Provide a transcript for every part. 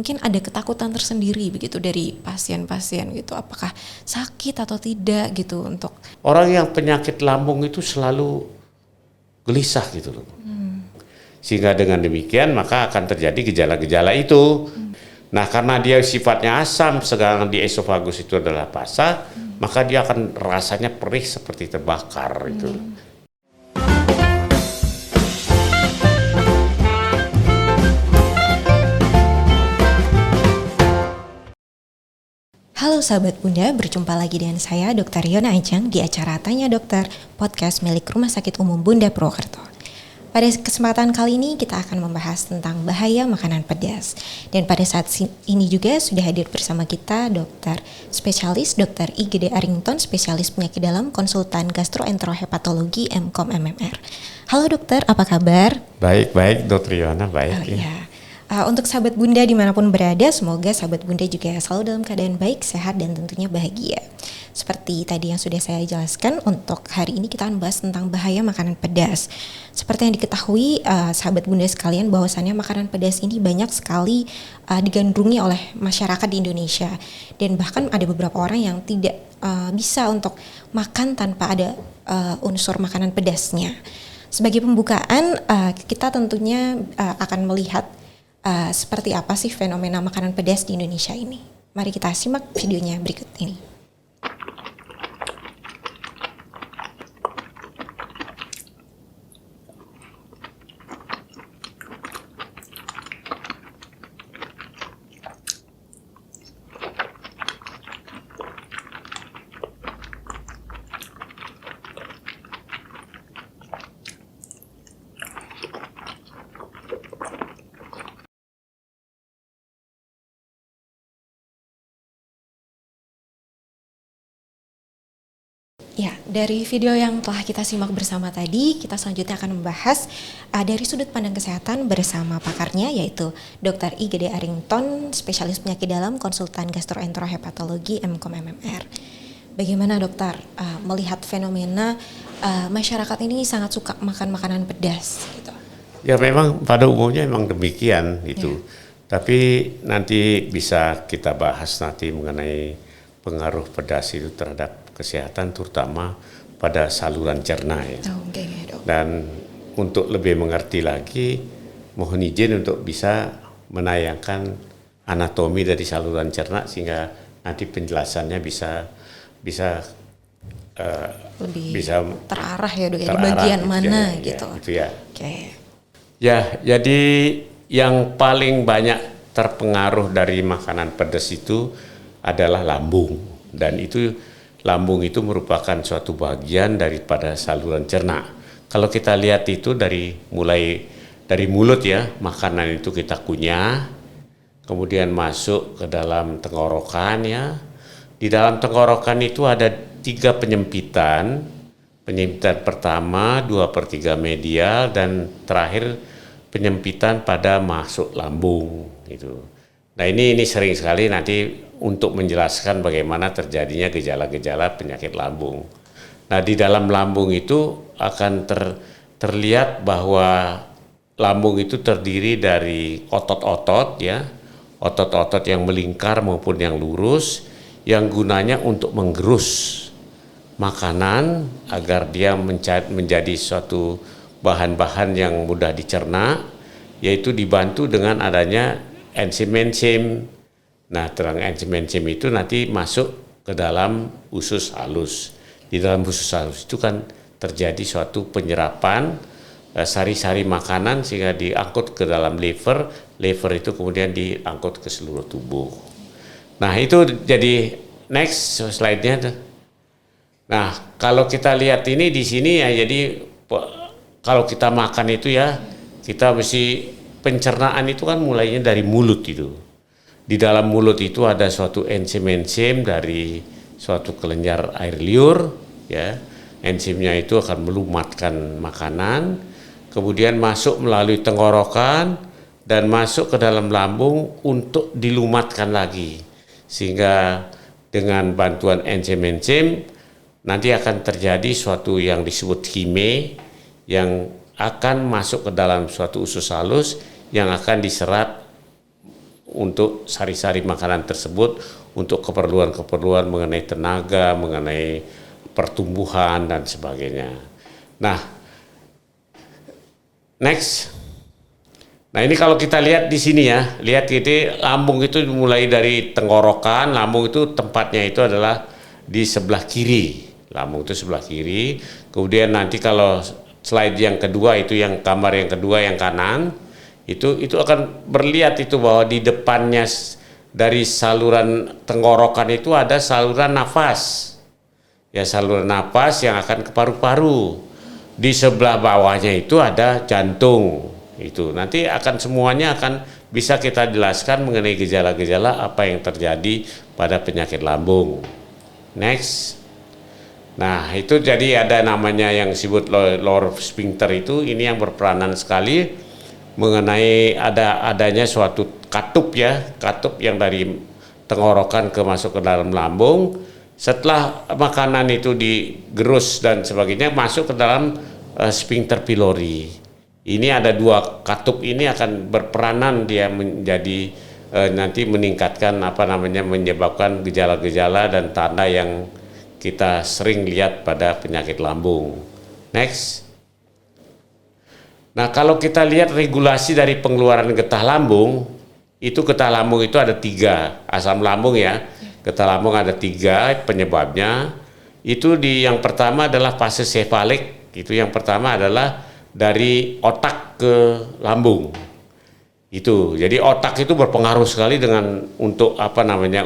mungkin ada ketakutan tersendiri begitu dari pasien-pasien gitu, apakah sakit atau tidak gitu untuk orang yang penyakit lambung itu selalu gelisah gitu loh. Sehingga dengan demikian maka akan terjadi gejala-gejala itu. Nah karena dia sifatnya asam, sedangkan di esofagus itu adalah basah, maka dia akan rasanya perih seperti terbakar itu. Halo sahabat Bunda, berjumpa lagi dengan saya Dr. Yona Ajeng di acara Tanya Dokter, podcast milik Rumah Sakit Umum Bunda Purwokerto. Pada kesempatan kali ini kita akan membahas tentang bahaya makanan pedas. Dan pada saat ini juga sudah hadir bersama kita dokter spesialis Dr. IGD Arrington, spesialis penyakit dalam, konsultan gastroenterohepatologi MKOM MMR. Halo dokter, apa kabar? Baik Dr. Yona, baik. Ya. Untuk sahabat Bunda dimanapun berada, semoga sahabat Bunda juga selalu dalam keadaan baik, sehat, dan tentunya bahagia. Seperti tadi yang sudah saya jelaskan, untuk hari ini kita akan bahas tentang bahaya makanan pedas. Seperti yang diketahui sahabat Bunda sekalian, bahwasannya makanan pedas ini banyak sekali digandrungi oleh masyarakat di Indonesia. Dan bahkan ada beberapa orang yang tidak bisa untuk makan tanpa ada unsur makanan pedasnya. Sebagai pembukaan, kita tentunya akan melihat seperti apa sih fenomena makanan pedas di Indonesia ini. Mari kita simak videonya berikut ini. Ya, dari video yang telah kita simak bersama tadi, kita selanjutnya akan membahas dari sudut pandang kesehatan bersama pakarnya, yaitu Dr. IGD Arrington, spesialis penyakit dalam, konsultan gastroenterohepatologi MKOM MMR. Bagaimana dokter melihat fenomena masyarakat ini sangat suka makan makanan pedas gitu? Ya memang pada umumnya memang demikian itu. Ya. Tapi nanti bisa kita bahas nanti mengenai pengaruh pedas itu terhadap kesehatan, terutama pada saluran cerna ya. Dan untuk lebih mengerti lagi, mohon izin untuk bisa menayangkan anatomi dari saluran cerna sehingga nanti penjelasannya bisa lebih bisa terarah ya dok, di bagian mana ya, gitu. Gitu ya. Oke. Ya, jadi yang paling banyak terpengaruh dari makanan pedas itu adalah lambung, dan itu lambung itu merupakan suatu bagian daripada saluran cerna. Kalau kita lihat itu mulai dari mulut ya, makanan itu kita kunyah, kemudian masuk ke dalam tenggorokan ya. Di dalam tenggorokan itu ada 3 penyempitan. Penyempitan pertama 2/3 medial dan terakhir penyempitan pada masuk lambung gitu. Nah ini sering sekali nanti untuk menjelaskan bagaimana terjadinya gejala-gejala penyakit lambung. Nah di dalam lambung itu akan terlihat bahwa lambung itu terdiri dari otot-otot ya, otot-otot yang melingkar maupun yang lurus, yang gunanya untuk menggerus makanan agar dia menjadi suatu bahan-bahan yang mudah dicerna, yaitu dibantu dengan adanya enzim-enzim. Nah, enzim-enzim itu nanti masuk ke dalam usus halus. Di dalam usus halus itu kan terjadi suatu penyerapan sari-sari makanan sehingga diangkut ke dalam liver itu kemudian diangkut ke seluruh tubuh. Nah, itu jadi next slide-nya. Nah, kalau kita lihat ini di sini ya, jadi kalau kita makan itu ya, kita mesti pencernaan itu kan mulainya dari mulut itu. Di dalam mulut itu ada suatu enzim-enzim dari suatu kelenjar air liur ya. Enzimnya itu akan melumatkan makanan, kemudian masuk melalui tenggorokan dan masuk ke dalam lambung untuk dilumatkan lagi. Sehingga dengan bantuan enzim-enzim nanti akan terjadi suatu yang disebut hime yang akan masuk ke dalam suatu usus halus yang akan diserap untuk sari-sari makanan tersebut untuk keperluan-keperluan mengenai tenaga, mengenai pertumbuhan dan sebagainya. Nah, next. Nah, ini kalau kita lihat di sini ya, lihat itu lambung itu mulai dari tenggorokan, lambung itu tempatnya itu adalah di sebelah kiri. Lambung itu sebelah kiri. Kemudian nanti kalau slide yang kedua itu yang gambar yang kedua yang kanan, itu akan berlihat itu bahwa di depannya dari saluran tenggorokan itu ada saluran nafas. Ya, saluran nafas yang akan ke paru-paru. Di sebelah bawahnya itu ada jantung. Itu nanti akan semuanya akan bisa kita jelaskan mengenai gejala-gejala apa yang terjadi pada penyakit lambung. Next. Nah, itu jadi ada namanya yang disebut lower sphincter itu, ini yang berperanan sekali mengenai adanya suatu katup ya, katup yang dari tenggorokan masuk ke dalam lambung. Setelah makanan itu digerus dan sebagainya masuk ke dalam sphincter pylori. Ini ada dua katup ini akan berperanan dia menjadi nanti meningkatkan menyebabkan gejala-gejala dan tanda yang kita sering lihat pada penyakit lambung. Next. Nah, kalau kita lihat regulasi dari pengeluaran getah lambung, itu getah lambung itu ada 3, asam lambung ya. Getah lambung ada 3 penyebabnya. Itu yang pertama adalah fase sefalik. Itu yang pertama adalah dari otak ke lambung. Itu. Jadi otak itu berpengaruh sekali dengan untuk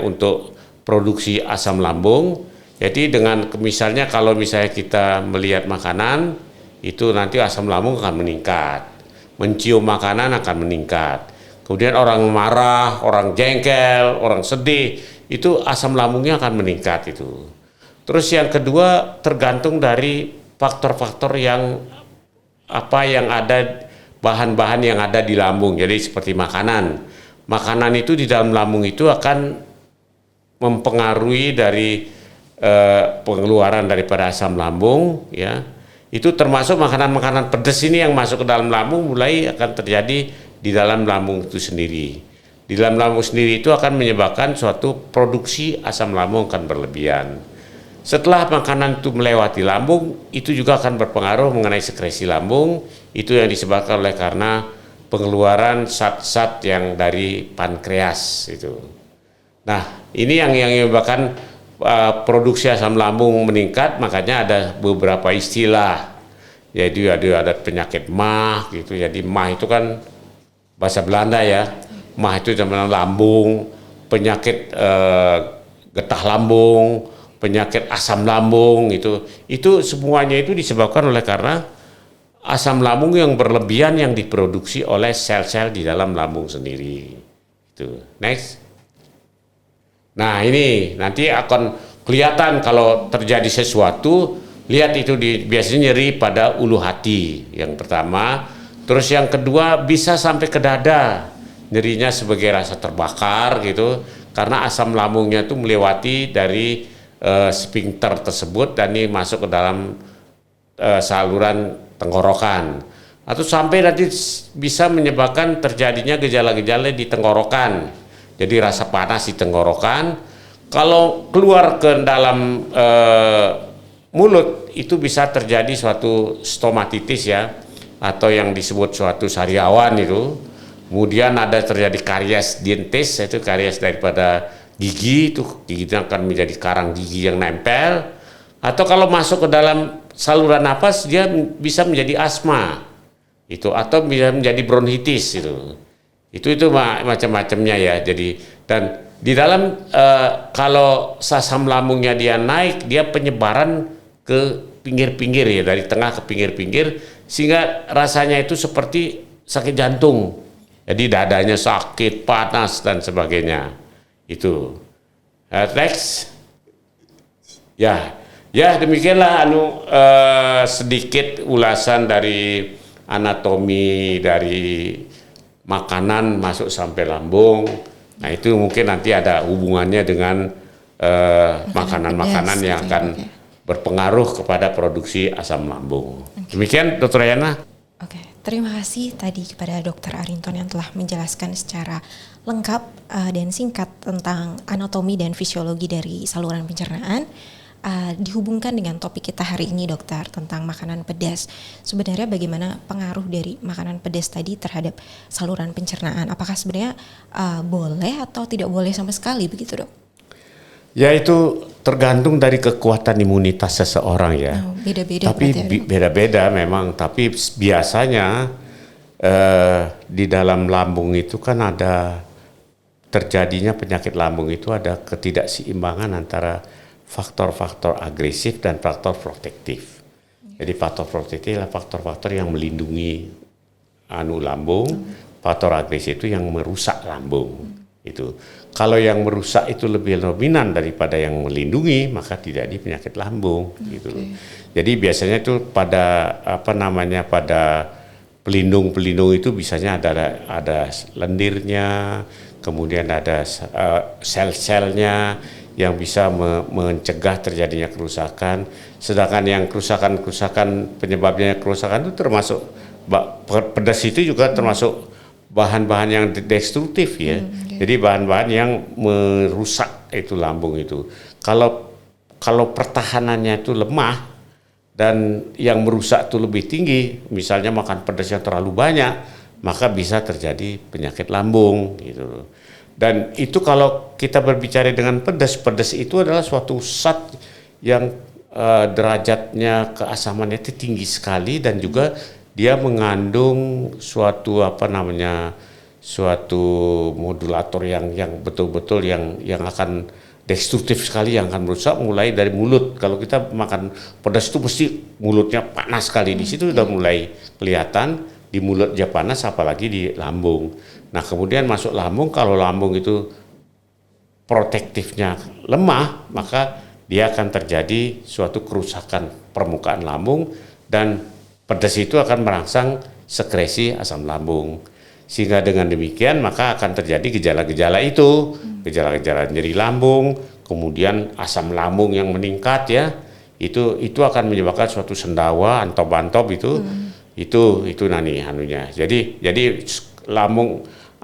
untuk produksi asam lambung. Jadi dengan misalnya kalau misalnya kita melihat makanan, itu nanti asam lambung akan meningkat. Mencium makanan akan meningkat. Kemudian orang marah, orang jengkel, orang sedih, itu asam lambungnya akan meningkat itu. Terus yang kedua tergantung dari faktor-faktor yang ada, bahan-bahan yang ada di lambung. Jadi seperti makanan. Makanan itu di dalam lambung itu akan mempengaruhi dari pengeluaran daripada asam lambung ya. Itu termasuk makanan-makanan pedas ini yang masuk ke dalam lambung mulai akan terjadi di dalam lambung itu sendiri. Di dalam lambung sendiri itu akan menyebabkan suatu produksi asam lambung akan berlebihan. Setelah makanan itu melewati lambung, itu juga akan berpengaruh mengenai sekresi lambung. Itu yang disebabkan oleh karena pengeluaran zat-zat yang dari pankreas itu. Nah, ini yang menyebabkan produksi asam lambung meningkat, makanya ada beberapa istilah. Jadi ada penyakit MAH gitu. Jadi MAH itu kan bahasa Belanda ya. MAH itu zaman lambung, penyakit getah lambung, penyakit asam lambung itu. Itu semuanya itu disebabkan oleh karena asam lambung yang berlebihan yang diproduksi oleh sel-sel di dalam lambung sendiri. Itu. Next. Nah, ini nanti akan kelihatan kalau terjadi sesuatu, lihat itu biasanya nyeri pada ulu hati yang pertama, terus yang kedua bisa sampai ke dada, nyerinya sebagai rasa terbakar gitu, karena asam lambungnya itu melewati dari sphincter tersebut dan ini masuk ke dalam saluran tenggorokan, atau sampai nanti bisa menyebabkan terjadinya gejala-gejala di tenggorokan. Jadi rasa panas di tenggorokan, kalau keluar ke dalam mulut itu bisa terjadi suatu stomatitis ya, atau yang disebut suatu sariawan itu. Kemudian ada terjadi karies dentis, itu karies daripada gigi, itu gigi akan menjadi karang gigi yang nempel. Atau kalau masuk ke dalam saluran napas dia bisa menjadi asma, itu atau bisa menjadi bronkitis itu. Itu macam-macamnya ya. Jadi dan di dalam kalau asam lambungnya dia naik, dia penyebaran ke pinggir-pinggir ya, dari tengah ke pinggir-pinggir, sehingga rasanya itu seperti sakit jantung. Jadi dadanya sakit, panas dan sebagainya. Itu. Next. Ya demikianlah sedikit ulasan dari anatomi dari makanan masuk sampai lambung. Nah, itu mungkin nanti ada hubungannya dengan makanan-makanan yang akan berpengaruh kepada produksi asam lambung. Demikian, Dr. Yana. Oke, Terima kasih tadi kepada Dr. Arinton yang telah menjelaskan secara lengkap dan singkat tentang anatomi dan fisiologi dari saluran pencernaan. Dihubungkan dengan topik kita hari ini, dokter, tentang makanan pedas. Sebenarnya bagaimana pengaruh dari makanan pedas tadi terhadap saluran pencernaan? Apakah sebenarnya boleh atau tidak boleh sama sekali begitu, dok? Ya, itu tergantung dari kekuatan imunitas seseorang ya. Beda-beda. Tapi beda-beda memang. Tapi biasanya di dalam lambung itu kan ada terjadinya penyakit lambung itu ada ketidakseimbangan antara faktor-faktor agresif dan faktor protektif. Jadi faktor protektif adalah faktor-faktor yang melindungi lambung, faktor agresif itu yang merusak lambung. Itu. Kalau yang merusak itu lebih dominan daripada yang melindungi, maka tidak di penyakit lambung. Gitu. Jadi biasanya itu pada pada pelindung-pelindung itu biasanya ada lendirnya, kemudian ada sel-selnya yang bisa mencegah terjadinya kerusakan. Sedangkan yang kerusakan penyebabnya kerusakan itu termasuk pedas itu juga termasuk bahan-bahan yang destruktif ya. Jadi bahan-bahan yang merusak itu lambung itu. Kalau pertahanannya itu lemah dan yang merusak itu lebih tinggi, misalnya makan pedas yang terlalu banyak, maka bisa terjadi penyakit lambung gitu. Dan itu kalau kita berbicara dengan pedas itu adalah suatu zat yang derajatnya keasamannya itu tinggi sekali dan juga dia mengandung suatu modulator yang betul-betul yang akan destruktif sekali, yang akan merusak mulai dari mulut. Kalau kita makan pedas itu pasti mulutnya panas sekali, di situ sudah mulai kelihatan di mulut aja panas, apalagi di lambung. Nah kemudian masuk lambung, kalau lambung itu protektifnya lemah, maka dia akan terjadi suatu kerusakan permukaan lambung dan pedas itu akan merangsang sekresi asam lambung. Sehingga dengan demikian maka akan terjadi gejala-gejala itu, gejala-gejala nyeri lambung, kemudian asam lambung yang meningkat ya, itu akan menyebabkan suatu sendawa, antop-antop itu nani anunya. Jadi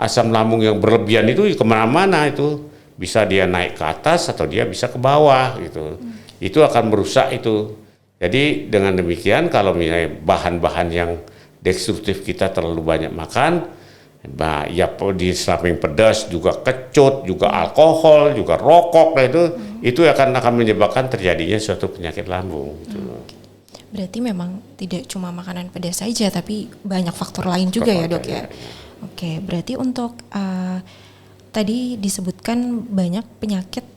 asam lambung yang berlebihan itu kemana-mana, itu bisa dia naik ke atas atau dia bisa ke bawah gitu. Itu akan merusak itu. Jadi dengan demikian kalau misalnya bahan-bahan yang destruktif kita terlalu banyak makan, ya di samping pedas juga kecut, juga alkohol, juga rokok, itu akan menyebabkan terjadinya suatu penyakit lambung. Gitu. Berarti memang tidak cuma makanan pedas saja, tapi banyak faktor lain juga ya, dok ya. Oke, berarti untuk tadi disebutkan banyak penyakit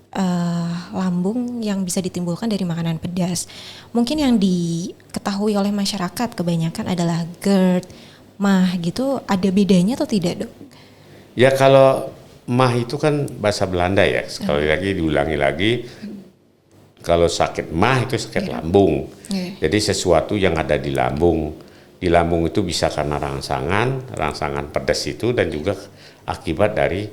lambung yang bisa ditimbulkan dari makanan pedas. Mungkin yang diketahui oleh masyarakat kebanyakan adalah GERD, MAH gitu. Ada bedanya atau tidak, dok? Ya kalau MAH itu kan bahasa Belanda ya. Sekali lagi diulangi lagi. Kalau sakit MAH itu sakit lambung. Jadi sesuatu yang ada di lambung. Di lambung itu bisa karena rangsangan pedas itu, dan juga akibat dari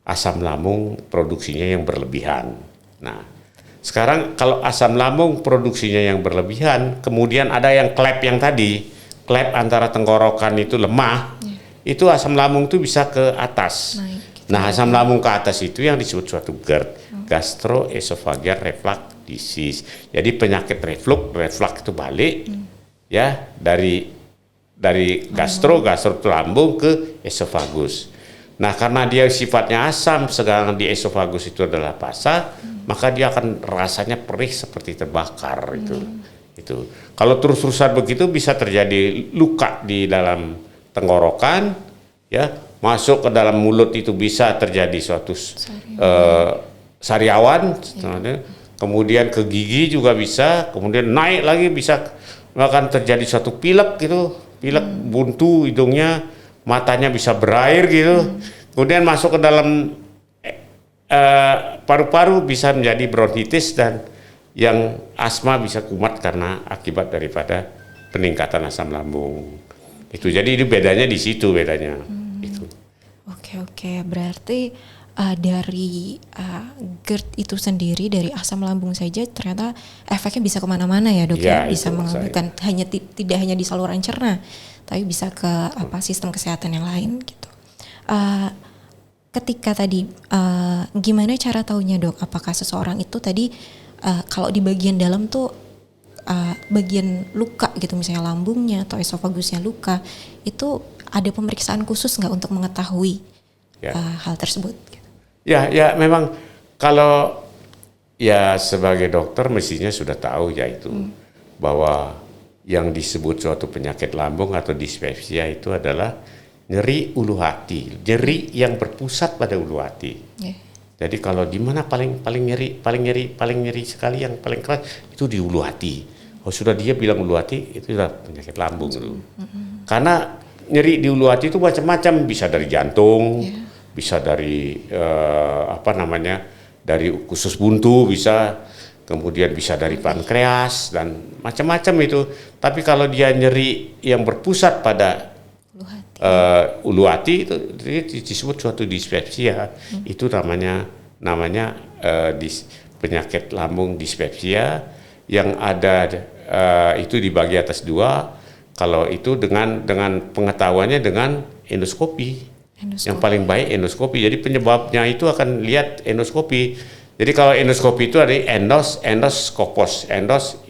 asam lambung produksinya yang berlebihan. Nah, sekarang kalau asam lambung produksinya yang berlebihan, kemudian ada yang klep yang tadi, klep antara tenggorokan itu lemah, itu asam lambung itu bisa ke atas. Nah, asam lambung ke atas itu yang disebut suatu GERD, gastroesophageal reflux disease. Jadi penyakit reflux itu balik ya dari gastro itu lambung ke esofagus. Nah, karena dia sifatnya asam, sedangkan di esofagus itu adalah basa, maka dia akan rasanya perih seperti terbakar itu. Kalau terus-terusan begitu bisa terjadi luka di dalam tenggorokan, ya, masuk ke dalam mulut itu bisa terjadi suatu sariawan, kemudian ke gigi juga bisa, kemudian naik lagi bisa akan terjadi suatu pilek gitu, pilek buntu hidungnya, matanya bisa berair gitu, kemudian masuk ke dalam paru-paru bisa menjadi bronkitis, dan yang asma bisa kumat karena akibat daripada peningkatan asam lambung. Itu jadi itu bedanya di situ bedanya. Itu. Oke, berarti dari GERD itu sendiri, dari asam lambung saja ternyata efeknya bisa kemana-mana ya dok ya, bisa mengakibatkan tidak hanya di saluran cerna, tapi bisa ke sistem kesehatan yang lain gitu. Ketika tadi gimana cara taunya dok, apakah seseorang itu tadi kalau di bagian dalam tuh bagian luka gitu, misalnya lambungnya atau esofagusnya luka, itu ada pemeriksaan khusus nggak untuk mengetahui hal tersebut? Ya memang kalau ya sebagai dokter mestinya sudah tahu yaitu bahwa yang disebut suatu penyakit lambung atau dispepsia itu adalah nyeri ulu hati, nyeri yang berpusat pada ulu hati. Jadi kalau di mana paling nyeri sekali, yang paling keras itu di ulu hati. Oh sudah dia bilang ulu hati itu sudah penyakit lambung itu. Karena nyeri di ulu hati itu macam-macam, bisa dari jantung, bisa dari dari usus buntu, bisa kemudian bisa dari pankreas dan macam-macam itu. Tapi kalau dia nyeri yang berpusat pada ulu hati itu disebut suatu dispepsia. Itu namanya penyakit lambung dispepsia yang ada itu dibagi atas dua. Kalau itu dengan pengetahuannya dengan endoskopi. Yang paling baik endoskopi. Jadi penyebabnya itu akan lihat endoskopi. Jadi kalau endoskopi itu ada endoskopos.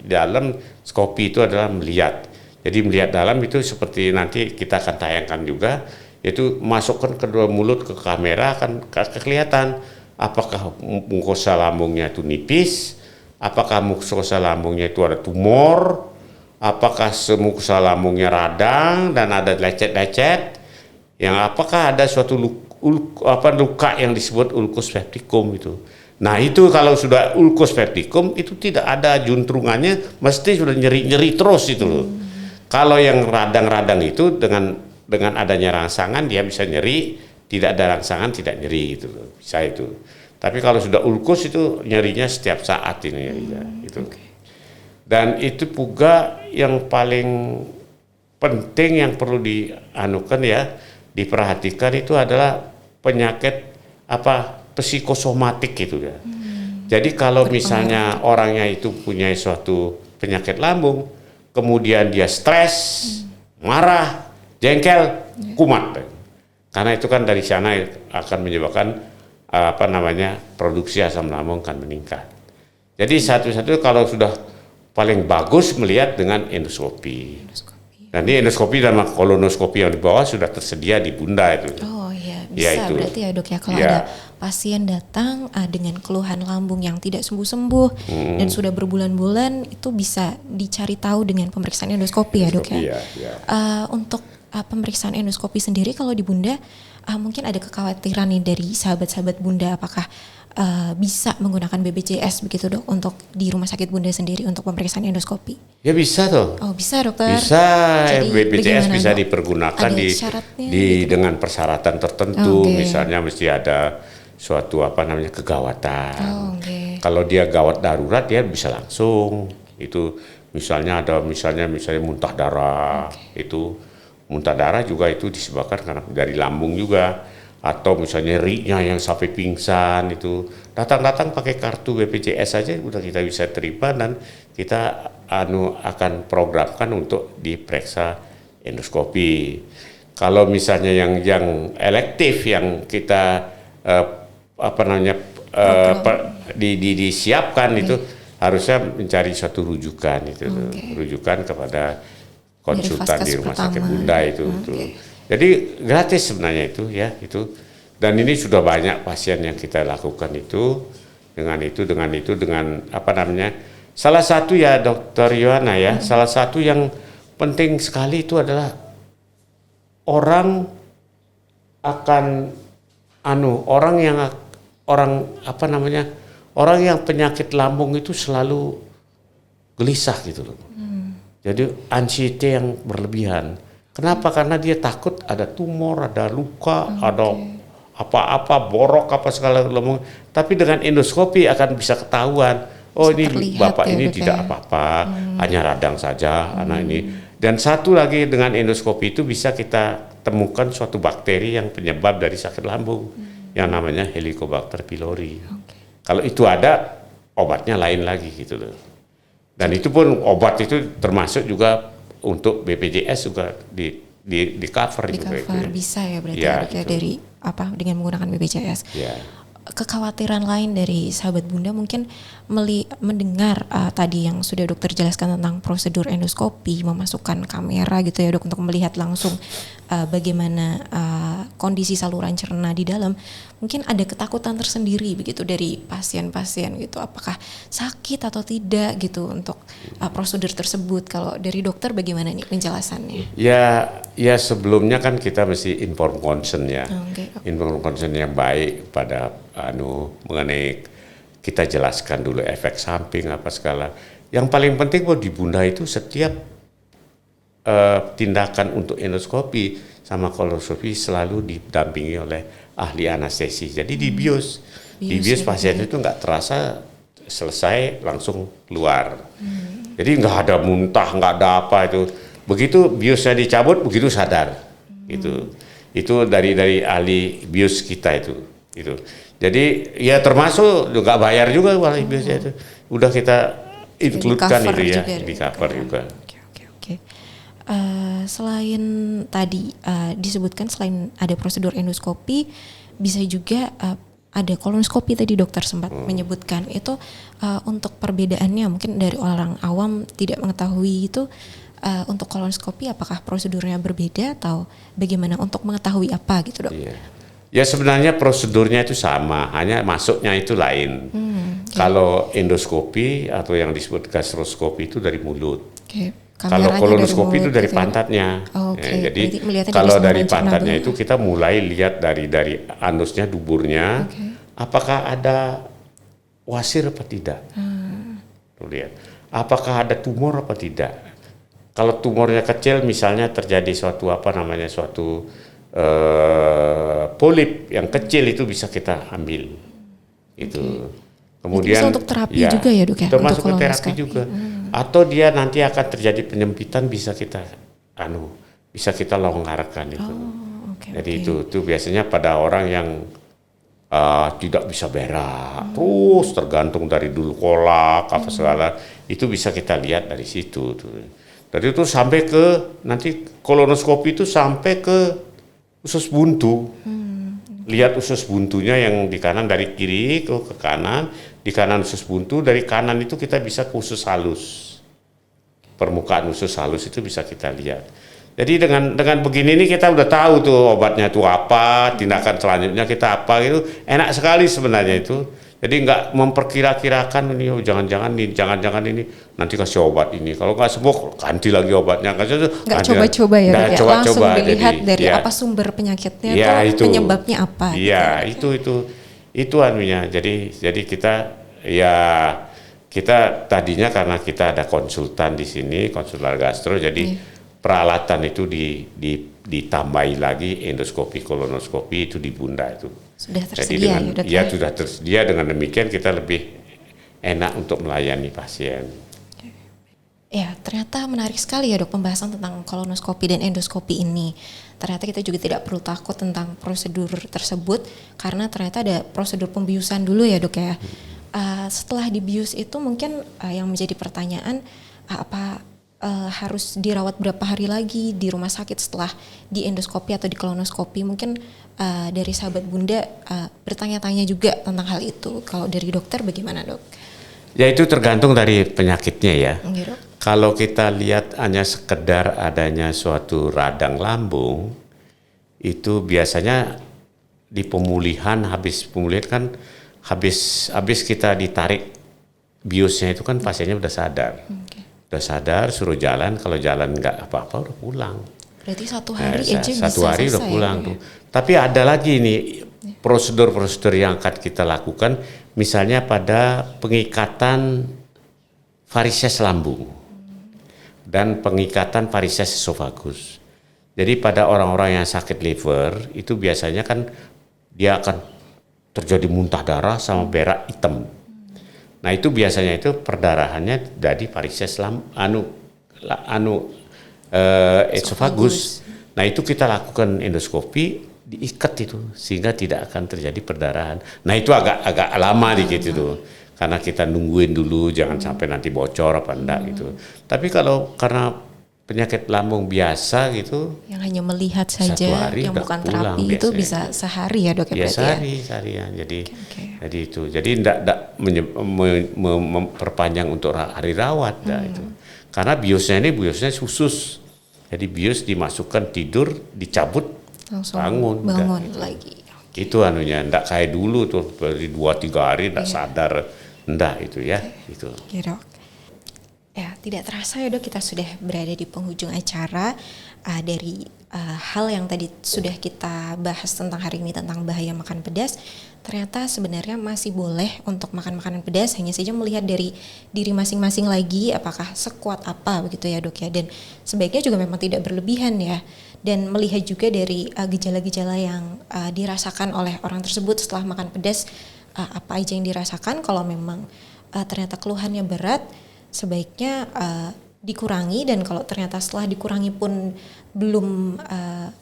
Dalam skopi itu adalah melihat. Jadi melihat dalam itu seperti nanti kita akan tayangkan juga, yaitu masukkan kedua mulut ke kamera akan kelihatan apakah mukosa lambungnya itu nipis, apakah mukosa lambungnya itu ada tumor, apakah mukosa lambungnya radang dan ada lecet-lecet, yang apakah ada suatu luka yang disebut ulcus pepticum itu. Nah itu kalau sudah ulcus pepticum itu tidak ada juntrungannya, mesti sudah nyeri-nyeri terus itu loh. Kalau yang radang-radang itu dengan adanya rangsangan dia bisa nyeri, tidak ada rangsangan tidak nyeri gitu loh, bisa itu. Tapi kalau sudah ulkus itu nyerinya setiap saat ini nyerinya itu. Dan itu juga yang paling penting yang perlu diperhatikan itu adalah penyakit psikosomatik gitu ya. Jadi kalau misalnya orangnya itu punya suatu penyakit lambung, kemudian dia stres, marah, jengkel, kumat. Karena itu kan dari sana akan menyebabkan produksi asam lambung akan meningkat. Jadi satu-satu kalau sudah paling bagus melihat dengan endoskopi. Dan ini endoskopi dan kolonoskopi yang di bawah sudah tersedia di Bunda itu. Oh iya, bisa itu. Berarti ya dok ya, kalau ada pasien datang dengan keluhan lambung yang tidak sembuh-sembuh dan sudah berbulan-bulan, itu bisa dicari tahu dengan pemeriksaan endoskopi ya dok ya. Untuk pemeriksaan endoskopi sendiri kalau di Bunda mungkin ada kekhawatiran nih dari sahabat-sahabat Bunda, apakah bisa menggunakan BPJS begitu dok untuk di rumah sakit Bunda sendiri untuk pemeriksaan endoskopi? Ya bisa tuh. Oh bisa dokter. Bisa. Jadi, BPJS bisa dipergunakan dengan persyaratan tertentu. Misalnya mesti ada suatu kegawatan. Kalau dia gawat darurat dia bisa langsung. Itu misalnya muntah darah. Itu muntah darah juga itu disebabkan karena dari lambung juga. Atau misalnya nyerinya yang sampai pingsan itu datang pakai kartu BPJS saja udah kita bisa terima dan kita akan programkan untuk diperiksa endoskopi. Kalau misalnya yang elektif yang kita disiapkan itu harusnya mencari suatu rujukan itu rujukan kepada konsultan di rumah sakit Bunda itu. Jadi gratis sebenarnya itu ya itu, dan ini sudah banyak pasien yang kita lakukan itu dengan salah satu ya Dokter Yohana ya, salah satu yang penting sekali itu adalah orang yang penyakit lambung itu selalu gelisah gitu loh. Jadi anxiety yang berlebihan. Kenapa? Karena dia takut ada tumor, ada luka, ada apa-apa, borok apa segala lambung. Tapi dengan endoskopi akan bisa ketahuan. Oh bisa ini bapak ini tidak apa-apa, hanya radang saja anak ini. Dan satu lagi dengan endoskopi itu bisa kita temukan suatu bakteri yang penyebab dari sakit lambung. yang namanya Helicobacter pylori. Kalau itu ada, obatnya lain lagi gitu loh. Dan itu pun obat itu termasuk juga untuk BPJS juga di cover Di juga cover itu. bisa ya berarti Ya, ya, dok, ya, gitu. dari dengan menggunakan BPJS. Ya. Kekhawatiran lain dari sahabat Bunda mungkin mendengar tadi yang sudah dokter jelaskan tentang prosedur endoskopi, memasukkan kamera gitu ya dok untuk melihat langsung bagaimana kondisi saluran cerna di dalam. Mungkin ada ketakutan tersendiri begitu dari pasien-pasien gitu, apakah sakit atau tidak gitu untuk prosedur tersebut. Kalau dari dokter bagaimana nih penjelasannya? Ya sebelumnya kan kita mesti inform consent ya. Oke. Inform consent yang baik pada mengenai, kita jelaskan dulu efek samping apa segala. Yang paling penting buat di Bunda itu setiap tindakan untuk endoskopi sama kolonoskopi selalu didampingi oleh ahli anestesi. Jadi di bius pasien itu nggak terasa selesai langsung keluar. Jadi nggak ada muntah, nggak ada apa itu. Begitu biusnya dicabut, begitu sadar. Itu dari ahli bius kita itu. Jadi ya termasuk nggak bayar juga ahli biusnya itu. Udah kita include-kan itu ya, di cover juga. Oke. Selain tadi disebutkan selain ada prosedur endoskopi, bisa juga ada kolonoskopi tadi dokter sempat menyebutkan itu. Untuk perbedaannya mungkin dari orang awam tidak mengetahui itu, untuk kolonoskopi apakah prosedurnya berbeda atau bagaimana untuk mengetahui apa gitu dok? Iya. Ya sebenarnya prosedurnya itu sama, hanya masuknya itu lain. Kalau endoskopi atau yang disebut gastroskopi itu dari mulut. Kalau kolonoskopi itu dari pantatnya. Jadi kalau dari pantatnya itu kita mulai lihat dari anusnya, duburnya, apakah ada wasir apa tidak. Lihat, apakah ada tumor apa tidak. Kalau tumornya kecil, misalnya terjadi suatu polip yang kecil, itu bisa kita ambil. Kemudian itu bisa untuk terapi juga ya dok ya? Termasuk untuk terapi juga. Atau dia nanti akan terjadi penyempitan, bisa kita longgarkan itu. Jadi itu biasanya pada orang yang tidak bisa berak, terus tergantung dari dulu kolak apa segala, itu bisa kita lihat dari situ. Dari itu sampai ke nanti kolonoskopi itu sampai ke usus buntu. Lihat usus buntunya yang di kanan, dari kiri ke kanan, di kanan usus buntu, dari kanan itu kita bisa ke usus halus. Permukaan usus halus itu bisa kita lihat. Jadi dengan begini ini kita udah tahu tuh obatnya itu apa, tindakan selanjutnya kita apa gitu. Enak sekali sebenarnya itu. Jadi nggak memperkira-kirakan ini, jangan-jangan ini nanti kasih obat ini. Kalau nggak sembuh ganti lagi obatnya. Nggak coba-coba ya, langsung dilihat dari apa sumber penyakitnya atau penyebabnya apa. Iya, itu anunya. Jadi kita tadinya karena kita ada konsultan di sini, konsultan gastro, jadi peralatan itu ditambahi lagi, endoskopi, kolonoskopi itu di Bunda itu. Sudah tersedia sudah tersedia. Dengan demikian kita lebih enak untuk melayani pasien. Ya, ternyata menarik sekali ya dok pembahasan tentang kolonoskopi dan endoskopi ini. Ternyata kita juga tidak perlu takut tentang prosedur tersebut karena ternyata ada prosedur pembiusan dulu ya dok ya. Setelah dibius itu mungkin yang menjadi pertanyaan harus dirawat berapa hari lagi di rumah sakit setelah di endoskopi atau di kolonoskopi. Mungkin dari sahabat Bunda bertanya-tanya juga tentang hal itu. Kalau dari dokter bagaimana dok? Ya itu tergantung dari penyakitnya ya. Dok. Kalau kita lihat hanya sekedar adanya suatu radang lambung, itu biasanya di pemulihan, habis kita ditarik biusnya itu kan pasiennya udah sadar. Udah sadar, suruh jalan, kalau jalan nggak apa-apa udah pulang. Berarti satu hari aja bisa satu hari udah pulang tuh. Tapi ada lagi nih prosedur-prosedur yang akan kita lakukan, misalnya pada pengikatan varises lambung dan pengikatan varises esofagus. Jadi pada orang-orang yang sakit liver itu biasanya kan dia akan terjadi muntah darah sama berak hitam. Nah itu biasanya itu perdarahannya dari varises esofagus. Nah itu kita lakukan endoskopi diikat itu sehingga tidak akan terjadi perdarahan. Nah itu agak lama dikit itu karena kita nungguin dulu jangan sampai nanti bocor apa enggak gitu. Tapi kalau karena penyakit lambung biasa gitu yang hanya melihat satu saja, hari yang udah bukan pulang terapi itu biasanya. bisa sehari ya dok ya Ya berarti ya? sehari ya. Jadi Oke. itu. Jadi enggak memperpanjang untuk hari rawat itu. Karena biusnya ini khusus. Jadi bius dimasukkan tidur, dicabut, Langsung bangun bangun gitu. lagi. Itu anunya, enggak kayak dulu tuh dari 2-3 hari enggak sadar. Enggak itu ya, itu. Oke dok. Ya, tidak terasa ya dok, kita sudah berada di penghujung acara. Dari hal yang tadi sudah kita bahas tentang hari ini tentang bahaya makan pedas, ternyata sebenarnya masih boleh untuk makan makanan pedas, hanya saja melihat dari diri masing-masing lagi apakah sekuat apa begitu ya dok ya, dan sebaiknya juga memang tidak berlebihan ya, dan melihat juga dari gejala-gejala yang dirasakan oleh orang tersebut setelah makan pedas, apa aja yang dirasakan. Kalau memang ternyata keluhannya berat, sebaiknya dikurangi, dan kalau ternyata setelah dikurangi pun belum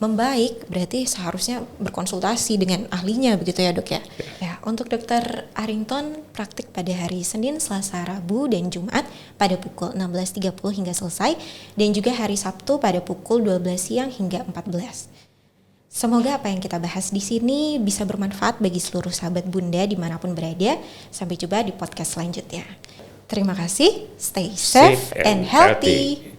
membaik, berarti seharusnya berkonsultasi dengan ahlinya begitu ya dok ya. Ya, untuk Dokter Arrington praktik pada hari Senin, Selasa, Rabu, dan Jumat pada pukul 16.30 hingga selesai, dan juga hari Sabtu pada pukul 12 siang hingga 14. Semoga apa yang kita bahas di sini bisa bermanfaat bagi seluruh sahabat Bunda dimanapun berada. Sampai jumpa di podcast selanjutnya. Terima kasih, stay safe and healthy.